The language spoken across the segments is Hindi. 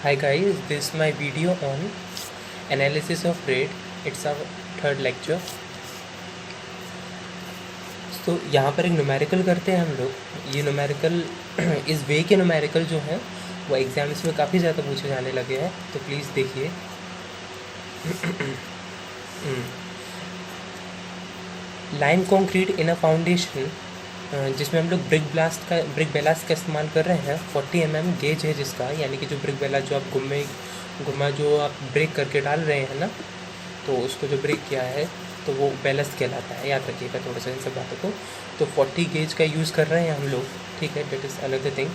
Hi guys, this is my video on analysis of rate. It's our third lecture. तो यहाँ पर एक न्यूमेरिकल करते हैं हम लोग। ये न्यूमेरिकल इस वे के न्यूमेरिकल जो हैं वो एग्जाम्स में काफ़ी ज़्यादा पूछे जाने लगे हैं, तो प्लीज़ देखिए। लाइम कंक्रीट इन अ फाउंडेशन, जिसमें हम लोग ब्रिक बेलास्ट का इस्तेमाल कर रहे हैं। 40 mm गेज है जिसका, यानी कि जो ब्रिक बेलास्ट जो आप गुम्मा जो आप ब्रेक करके डाल रहे हैं ना, तो उसको जो ब्रेक किया है तो वो बेलास्ट कहलाता है। याद रखिएगा थोड़ा सा इन सब बातों को। तो 40 गेज का यूज़ कर रहे हैं हम लोग, ठीक है, डेट इज़ अनदर थिंग।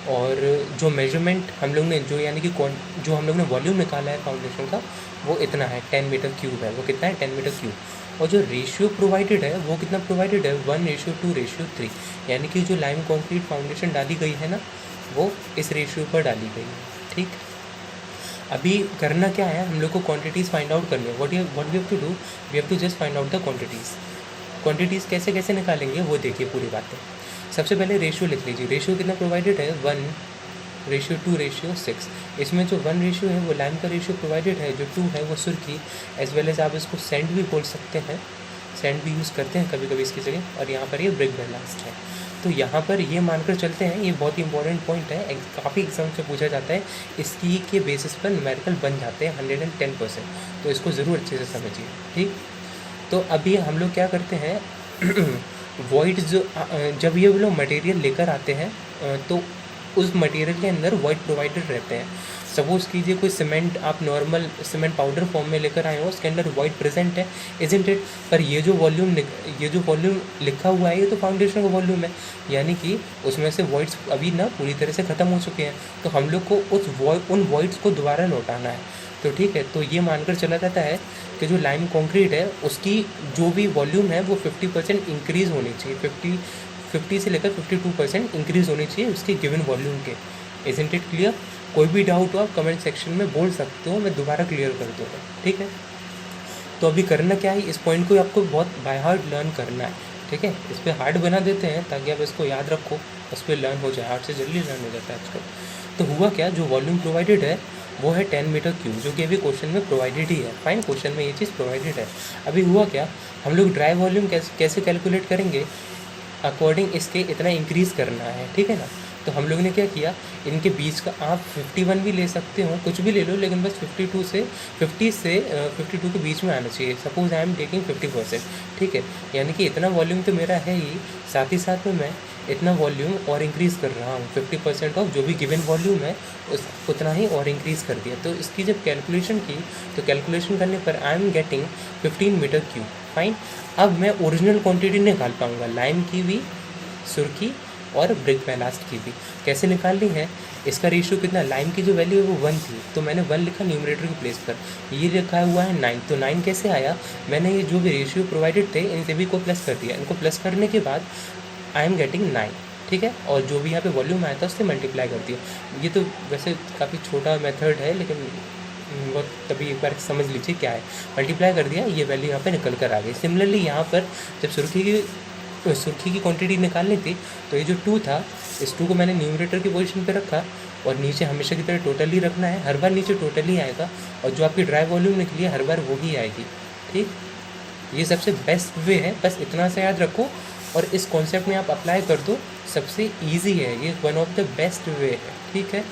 और जो मेजरमेंट हम लोग ने जो यानी कि जो हम लोग ने वॉल्यूम निकाला है फाउंडेशन का, वो इतना है 10 मीटर क्यूब है। वो कितना है? 10 मीटर क्यूब। और जो रेशियो प्रोवाइडेड है वो कितना प्रोवाइडेड है? 1:2:3, यानी कि जो लाइम कंक्रीट फाउंडेशन डाली गई है ना, वो इस रेशियो पर डाली गई है, ठीक। अभी करना क्या है, हम लोग को क्वांटिटीज़ फाइंड आउट करनी है। What we have to do, we have to just find out the quantities कैसे कैसे निकालेंगे वो देखिए पूरी बातें। सबसे पहले रेशियो लिख लीजिए। रेशियो कितना प्रोवाइडेड है? 1:2:6। इसमें जो 1 रेशियो है वो लाइम का रेशियो प्रोवाइडेड है, जो 2 है वो सुर्खी, एज वेल एज आप इसको सैंड भी बोल सकते हैं, सैंड भी यूज़ करते हैं कभी कभी इसकी जगह। और यहाँ पर ये ब्रिक बेलास्ट है। तो यहाँ पर ये मानकर चलते हैं, ये बहुत ही इंपॉर्टेंट पॉइंट है, काफ़ी एग्जाम से पूछा जाता है, इसकी के बेसिस पर न्यूमेरिकल बन जाते हैं 110%। तो इसको ज़रूर अच्छे से समझिए, ठीक। तो अभी हम लोग क्या करते हैं वॉइड जब ये लोग मटेरियल लेकर आते हैं तो उस मटेरियल के अंदर वॉइड प्रोवाइडेड रहते हैं। सपोज़ कीजिए कोई सीमेंट आप नॉर्मल सीमेंट पाउडर फॉर्म में लेकर आए हो, उसके अंदर वॉइड प्रेजेंट है, इजंट इट। पर ये जो वॉल्यूम लिखा हुआ है ये तो फाउंडेशन का वॉल्यूम है, यानी कि उसमें से वॉइड्स अभी ना पूरी तरह से ख़त्म हो चुके हैं। तो हम लोग को उन वॉइड्स को दोबारा लौटाना है, तो ठीक है। तो ये मानकर चला जाता है कि जो लाइम कंक्रीट है उसकी जो भी वॉल्यूम है वो 50% इंक्रीज़ होनी चाहिए। 50 से लेकर 52% इंक्रीज़ होनी चाहिए उसके गिवन वॉल्यूम के। Isn't it clear? कोई भी डाउट हो आप कमेंट सेक्शन में बोल सकते हो, मैं दोबारा क्लियर कर दूँगा, ठीक है। तो अभी करना क्या है, इस पॉइंट को आपको बहुत बाय हार्ट लर्न करना है, ठीक है। इस पर हार्ड बना देते हैं ताकि आप इसको याद रखो, उस पर लर्न हो जाए। हार्ड से जल्दी लर्न हो जाता है आजकल। तो हुआ क्या, जो वॉल्यूम प्रोवाइडेड है वो है 10 मीटर क्यूब, जो कि अभी क्वेश्चन में प्रोवाइडेड ही है। फाइन, क्वेश्चन में ये चीज़ प्रोवाइडेड है। अभी हुआ क्या, हम लोग ड्राई वॉल्यूम कैसे कैलकुलेट करेंगे, अकॉर्डिंग इसके इतना इंक्रीज़ करना है, ठीक है ना। तो हम लोग ने क्या किया, इनके बीच का आप 51 भी ले सकते हो, कुछ भी ले लो, लेकिन बस 50 से 52 के बीच में आना चाहिए। सपोज आई एम टेकिंग 50%, ठीक है, यानी कि इतना वॉल्यूम तो मेरा है ही, साथ ही साथ में मैं इतना वॉल्यूम और इंक्रीज़ कर रहा हूँ। 50% ऑफ जो भी गिवन वॉल्यूम है उतना ही और इंक्रीज़ कर दिया। तो इसकी जब कैलकुलेशन की तो कैलकुलेशन करने पर I am getting 15 metre cube. Fine, अब मैं ओरिजिनल क्वांटिटी निकाल पाऊँगा, लाइम की भी, सुर्खी और ब्रिक बेलास्ट की भी। कैसे निकालनी है, इसका रेशियो कितना, लाइम की जो वैल्यू है वो 1 थी, तो मैंने 1 लिखा न्यूमरेटर की प्लेस पर। ये लिखा हुआ है 9, तो 9 कैसे आया, मैंने ये जो भी रेशियो प्रोवाइडेड थे इन सभी को प्लस कर दिया। इनको प्लस करने के बाद आई एम गेटिंग 9, ठीक है। और जो भी यहाँ पे वॉल्यूम आया था उससे मल्टीप्लाई कर दिया। ये तो वैसे काफ़ी छोटा मेथड है, लेकिन बहुत तभी एक बार समझ लीजिए क्या है। मल्टीप्लाई कर दिया, ये वैल्यू यहाँ पे निकल कर आ गई। सिमिलरली यहाँ पर जब सुर्खी की क्वांटिटी निकालनी थी, तो ये जो 2 था, इस 2 को मैंने न्यूमरेटर की पोजीशन पे रखा, और नीचे हमेशा की तरह टोटल ही रखना है। हर बार नीचे टोटल ही आएगा, और जो आपकी ड्राई वॉल्यूम निकली है हर बार वो ही आएगी, ठीक। ये सबसे बेस्ट वे है, बस इतना सा याद रखो और इस कॉन्सेप्ट में आप अप्लाई कर दो, सबसे ईजी है ये, one of the best way है, ठीक है।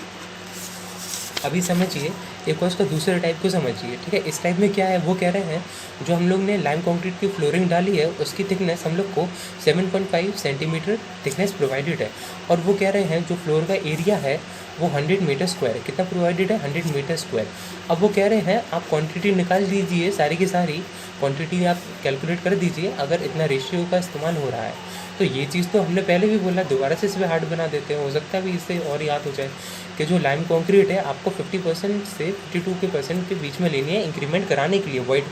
अभी समझिए एक और इसका दूसरे टाइप को समझिए, ठीक है। इस टाइप में क्या है, वो कह रहे हैं जो हम लोग ने लाइम कंक्रीट की फ्लोरिंग डाली है उसकी थिकनेस हम लोग को 7.5 सेंटीमीटर थिकनेस प्रोवाइडेड है, और वो कह रहे हैं जो फ्लोर का एरिया है वो 100 मीटर स्क्वायर है। कितना प्रोवाइडेड है? 100 मीटर स्क्वायर। अब वो कह रहे हैं आप क्वांटिटी निकाल दीजिए, सारी की सारी क्वांटिटी आप कैलकुलेट कर दीजिए अगर इतना रेशियो का इस्तेमाल हो रहा है। तो ये चीज़ तो हमने पहले भी बोला, दोबारा से इसमें हार्ड बना देते हैं, हो सकता है भी इससे और याद हो जाए कि जो लाइम कंक्रीट है आपको 50% से 52% के बीच में लेनी है इंक्रीमेंट कराने के लिए, वॉइड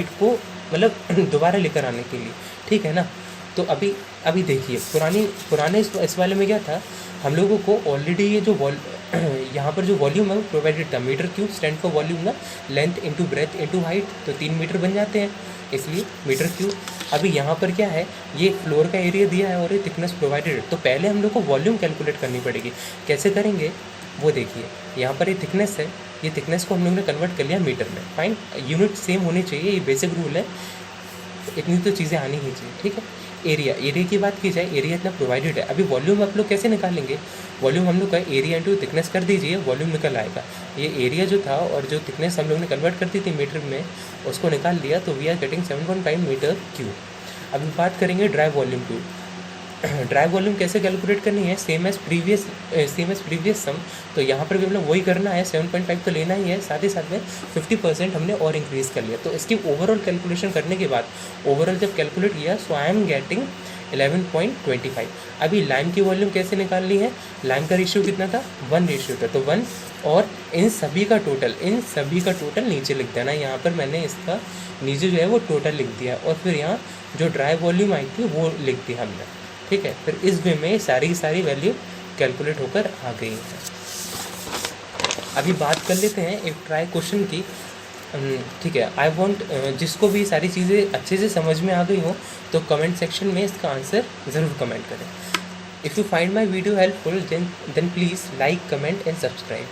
को मतलब दोबारा लेकर आने के लिए, ठीक है ना। तो अभी देखिए पुराने इस वाले में क्या था, हम लोगों को ऑलरेडी ये जो यहाँ पर जो वॉल्यूम है वो प्रोवाइडेड था। Meter cube stand for volume ना, length into breath into height, तो 3 मीटर बन जाते हैं, इसलिए मीटर क्यूब। अभी यहाँ पर क्या है, ये फ्लोर का एरिया दिया है और ये थिकनेस प्रोवाइडेड है, तो पहले हम लोग को वॉल्यूम कैलकुलेट करनी पड़ेगी। कैसे करेंगे, वो देखिए यहाँ पर ये थिकनेस है, ये थिकनेस को हम लोग ने कन्वर्ट कर लिया मीटर में। फाइन, यूनिट सेम होनी चाहिए, ये बेसिक रूल है, इतनी तो चीज़ें आनी ही चाहिए, ठीक है। एरिया की बात की जाए, एरिया इतना प्रोवाइडेड है। अभी वॉल्यूम आप लोग कैसे निकालेंगे, वॉल्यूम हम लोग का एरिया इंटू थिकनेस कर दीजिए, वॉल्यूम निकल आएगा। ये एरिया जो था और जो थिकनेस हम लोग ने कन्वर्ट कर दी थी मीटर में, उसको निकाल लिया, तो we are getting 7.5 metre cube. अभी बात करेंगे dry volume too. Dry volume कैसे कैलकुलेट करनी है, सेम एज प्रीवियस सम। तो यहाँ पर भी हम लोग वही करना है, 7.5 तो लेना ही है, साथ ही साथ में 50% हमने और इंक्रीज़ कर लिया। तो इसकी ओवरऑल कैलकुलेशन करने के बाद, ओवरऑल जब कैलकुलेट किया, सो आई एम गेटिंग 11.25। अभी लाइम की वॉल्यूम कैसे निकालनी है, लाइम का रेशियो कितना था, 1 रेशियो था, तो 1, और इन सभी का टोटल नीचे लिख देना। यहाँ पर मैंने इसका नीचे जो है वो टोटल लिख दिया, और फिर यहाँ जो ड्राई वॉल्यूम आई थी वो लिख दी हमने, ठीक है। फिर इस वे में सारी की सारी वैल्यू कैलकुलेट होकर आ गई है। अभी बात कर लेते हैं एक ट्राई क्वेश्चन की, ठीक है। आई वांट, जिसको भी सारी चीज़ें अच्छे से समझ में आ गई हो तो कमेंट सेक्शन में इसका आंसर ज़रूर कमेंट करें। If you find my video helpful then please like, comment and subscribe.